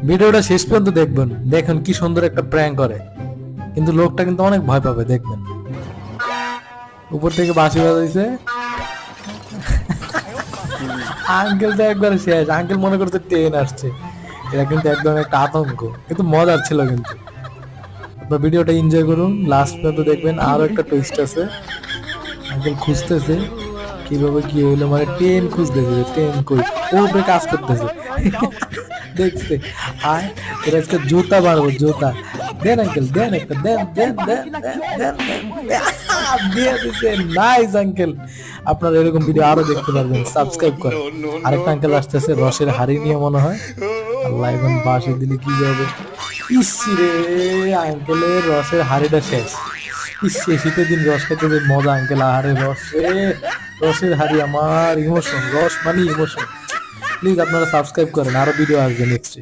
ভিডিওটা শেষ পর্যন্ত দেখবেন, দেখুন কি সুন্দর একটা প্র্যাঙ্ক করে, কিন্তু লোকটা কিন্তু অনেক ভয় পাবে, দেখবেন। উপর থেকে বাঁশি বাজাইছে, আঙ্কেল তো একবার শেষ, আঙ্কেল মনে করছে ট্রেন আসছে। এটা কিন্তু একদম একটা আতঙ্ক, কিন্তু মজার ছিল কিন্তু। আপনার ভিডিওটা এনজয় করুন, লাস্ট পর্যন্ত দেখবেন, আরো একটা টুইস্ট আছে। আঙ্কেল খুঁজতেছে কিভাবে কি হইলো, মানে ট্রেন খুঁজতেছে, ট্রেন কই ও উপরে কাজ করতেছে। দেখছে, আয় তোর আজকে জুতা মারবো, জুতা দেন আঙ্কেল, দেন একটা, দেন দেন দেন দেন দেন দেন। দিয়ে দিছে, নাইস আঙ্কেল। আপনারা এরকম ভিডিও আরো দেখতে পারবেন, সাবস্ক্রাইব করেন। আরেকটা আঙ্কেল আসতেছে রসের হাড়ি নিয়ে মনে হয়। আল্লাহ, এখন বাঁশি দিলে কি হবে। ইসি রে, আঙ্কেলের রসের হাড়িটা শেষ। ইসে, শীতের দিন রস খেতে যে মজা আঙ্কেল, আহারে রস রে, রসের হাড়ি আমার ইমোশন, রস মানে ইমোশন। প্লিজ আপনারা সাবস্ক্রাইব করেন, আরো ভিডিও আসবে নেক্সট।